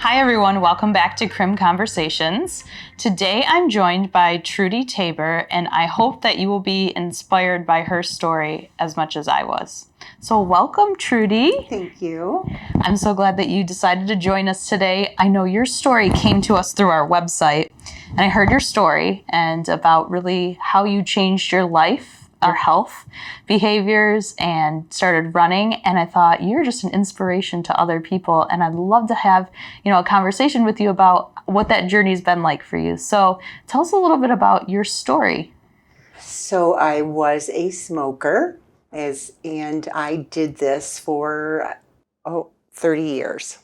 Hi everyone, welcome back to Crim Conversations. Today I'm joined by Trudy Tabor, and I hope that you will be inspired by her story as much as I was. So welcome, Trudy. Thank you. I'm so glad that you decided to join us today. I know your story came to us through our website, and I heard your story and about really how you changed your life, your health behaviors, and started running. And I thought, you're just an inspiration to other people, and I'd love to have, a conversation with you about what that journey's been like for you. So tell us a little bit about your story. So I was a smoker, and I did this for 30 years.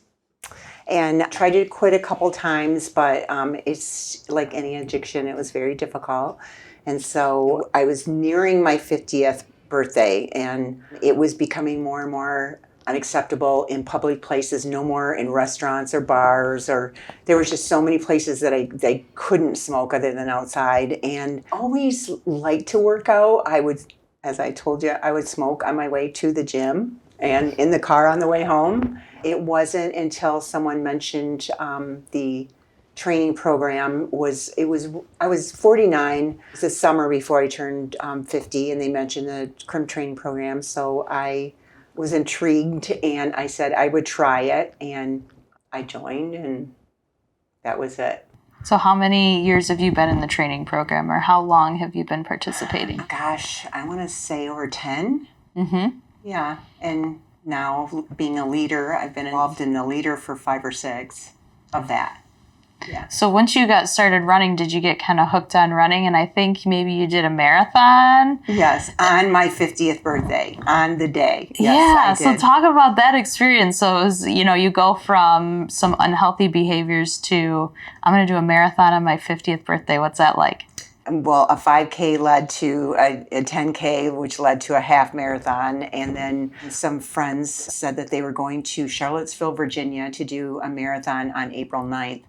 And I tried to quit a couple times, but it's like any addiction, it was very difficult. And so I was nearing my 50th birthday, and it was becoming more and more unacceptable in public places, no more in restaurants or bars, or there was just so many places that I couldn't smoke other than outside. And always liked to work out. As I told you, I would smoke on my way to the gym and in the car on the way home. It wasn't until someone mentioned the training program I was 49. It was the summer before I turned 50, and they mentioned the Crim training program. So I was intrigued, and I said I would try it, and I joined, and that was it. So how many years have you been in the training program, or how long have you been participating? Gosh, I want to say over 10. Mm-hmm. Yeah, and now being a leader, I've been involved in the leader for 5 or 6 of that. Yeah. So once you got started running, did you get kind of hooked on running? And I think maybe you did a marathon. Yes, on my 50th birthday, on the day. Yes, yeah, I did. So talk about that experience. So it was, you go from some unhealthy behaviors to, I'm going to do a marathon on my 50th birthday. What's that like? Well, a 5K led to a 10K, which led to a half marathon. And then some friends said that they were going to Charlottesville, Virginia to do a marathon on April 9th.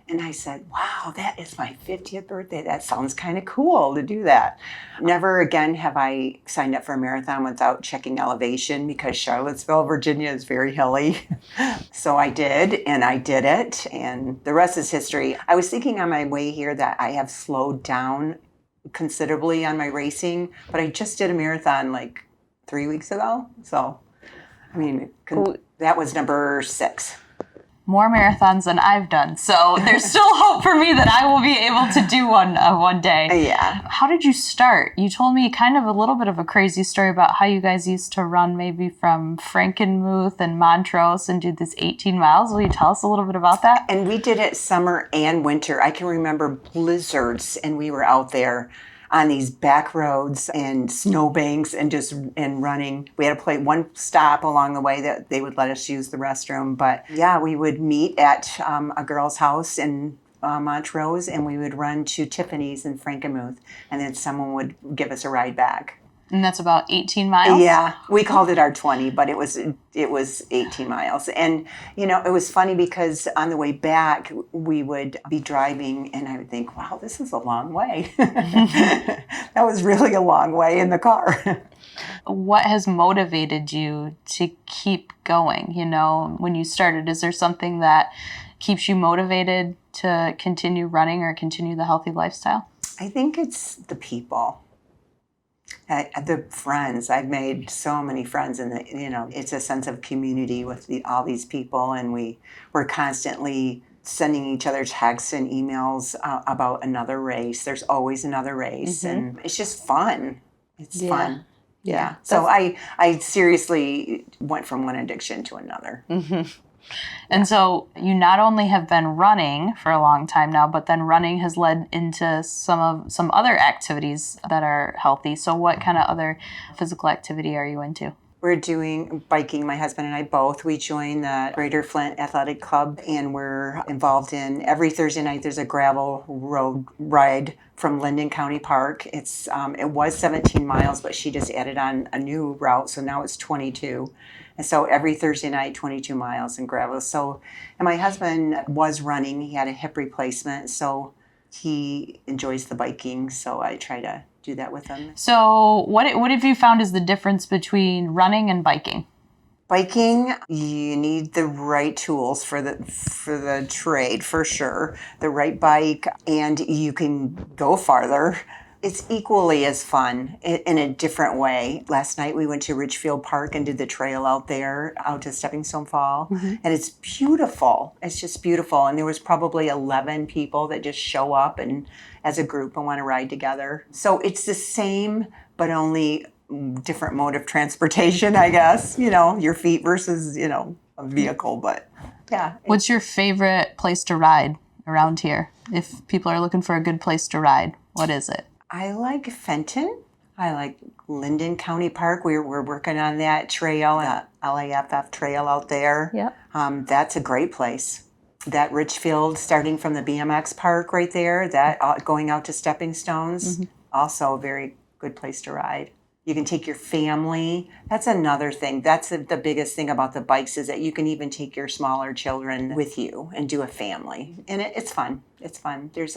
And I said, wow, that is my 50th birthday. That sounds kind of cool to do that. Never again have I signed up for a marathon without checking elevation, because Charlottesville, Virginia is very hilly. So I did, and I did it, and the rest is history. I was thinking on my way here that I have slowed down considerably on my racing, but I just did a marathon like 3 weeks ago. So, I mean, that was number 6. More marathons than I've done. So there's still hope for me that I will be able to do one day. Yeah. How did you start? You told me kind of a little bit of a crazy story about how you guys used to run maybe from Frankenmuth and Montrose and do this 18 miles. Will you tell us a little bit about that? And we did it summer and winter. I can remember blizzards, and we were out there on these back roads and snowbanks and running. We had to play one stop along the way that they would let us use the restroom. But yeah, we would meet at a girl's house in Montrose, and we would run to Tiffany's in Frankenmuth, and then someone would give us a ride back. And that's about 18 miles? Yeah, we called it our 20, but it was 18 miles. And, it was funny because on the way back, we would be driving, and I would think, wow, this is a long way. That was really a long way in the car. What has motivated you to keep going? When you started, is there something that keeps you motivated to continue running or continue the healthy lifestyle? I think it's the people. The friends. I've made so many friends, and it's a sense of community with all these people, and we're constantly sending each other texts and emails about another race. There's always another race, mm-hmm. and it's just fun. It's fun. Yeah. So I seriously went from one addiction to another. Mm-hmm. And so you not only have been running for a long time now, but then running has led into some other activities that are healthy. So what kind of other physical activity are you into? We're doing biking, my husband and I both. We joined the Greater Flint Athletic Club, and we're involved in every Thursday night there's a gravel road ride from Linden County Park. It was 17 miles, but she just added on a new route, so now it's 22. And so every Thursday night, 22 miles in gravel. And my husband was running. He had a hip replacement, so he enjoys the biking, so I try to do that with him. So what have you found is the difference between running and biking? Biking, you need the right tools for the trade, for sure. The right bike, and you can go farther. It's equally as fun in a different way. Last night we went to Ridgefield Park and did the trail out there, out to Stepping Stone Fall, and it's beautiful. It's just beautiful. And there was probably 11 people that just show up and as a group and want to ride together. So it's the same, but only different mode of transportation, I guess. Your feet versus, a vehicle. But yeah. What's your favorite place to ride around here? If people are looking for a good place to ride, what is it? I like Fenton. I like Linden County Park. We're working on that trail, the LAFF trail out there. Yep. That's a great place. That Richfield, starting from the BMX park right there, that going out to Stepping Stones, also a very good place to ride. You can take your family. That's another thing. That's the biggest thing about the bikes is that you can even take your smaller children with you and do a family. And it's fun. It's fun. There's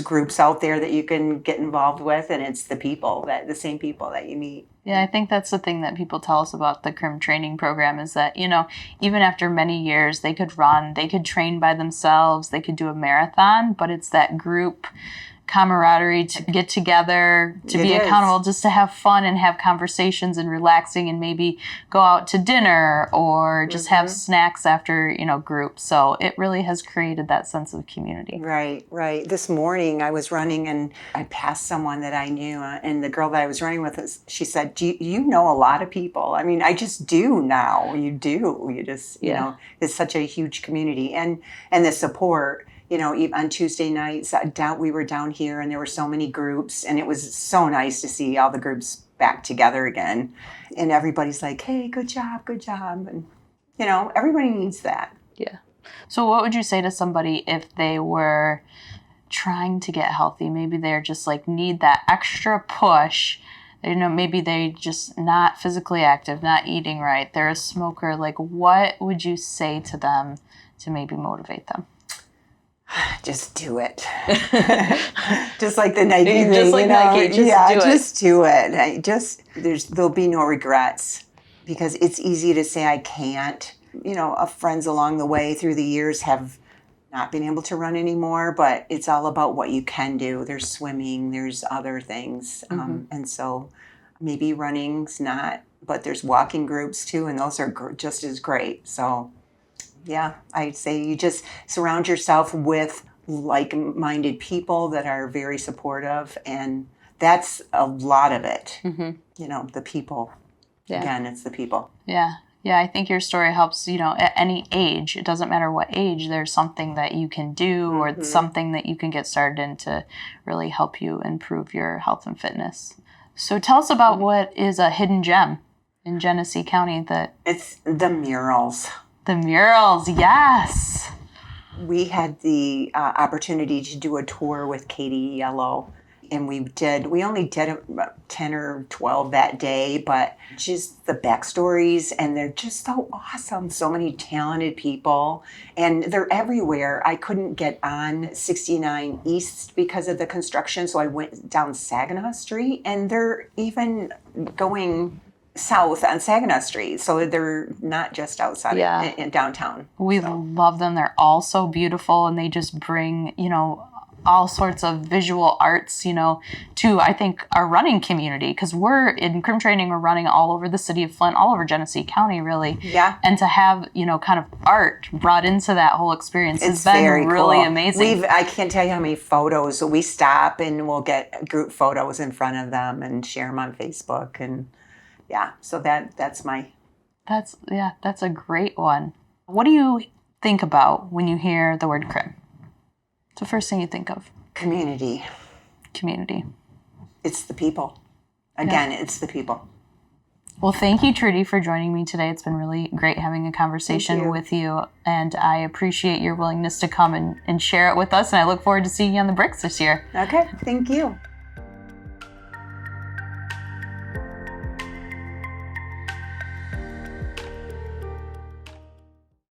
groups out there that you can get involved with, and it's the same people that you meet. Yeah, I think that's the thing that people tell us about the Crim training program is that, even after many years, they could run, they could train by themselves, they could do a marathon, but it's that group camaraderie to get together, to be accountable, just to have fun and have conversations and relaxing and maybe go out to dinner or just have snacks after, group. So it really has created that sense of community. Right. This morning I was running and I passed someone that I knew and the girl that I was running with, she said, do you know a lot of people? I mean, I just do now. You do. You just, it's such a huge community and the support. On Tuesday nights, we were down here and there were so many groups and it was so nice to see all the groups back together again. And everybody's like, hey, good job. And, everybody needs that. Yeah. So what would you say to somebody if they were trying to get healthy? Maybe they're just need that extra push. Maybe they just not physically active, not eating right. They're a smoker. What would you say to them to maybe motivate them? Just do it. Just like the Nike thing, just like Nike, do it. Just do it. There'll be no regrets because it's easy to say I can't. Friends along the way through the years have not been able to run anymore, but it's all about what you can do. There's swimming, there's other things. And so maybe running's not, but there's walking groups too, and those are just as great. So yeah, I'd say you just surround yourself with like-minded people that are very supportive, and that's a lot of it. The people. Yeah. Again, it's the people. Yeah. Yeah, I think your story helps, at any age. It doesn't matter what age, there's something that you can do or something that you can get started in to really help you improve your health and fitness. So tell us about what is a hidden gem in Genesee County that... It's the murals. The murals, yes. We had the opportunity to do a tour with Katie Yellow, and we only did about 10 or 12 that day, but just the backstories, and they're just so awesome. So many talented people, and they're everywhere. I couldn't get on 69 East because of the construction, so I went down Saginaw Street, and they're even going south on Saginaw Street, so they're not just outside in downtown. We love them. They're all so beautiful, and they just bring, all sorts of visual arts, to, I think, our running community, because we're in Crim Training, we're running all over the city of Flint, all over Genesee County, really. Yeah. And to have, kind of art brought into that whole experience has been really amazing. I can't tell you how many photos. We stop and we'll get group photos in front of them and share them on Facebook, and so that's a great one. What do you think about when you hear the word Crim? What's the first thing you think of? Community. It's the people. Again, it's the people. Well, thank you, Trudy, for joining me today. It's been really great having a conversation with you, and I appreciate your willingness to come and share it with us, and I look forward to seeing you on the bricks this year. Okay, thank you.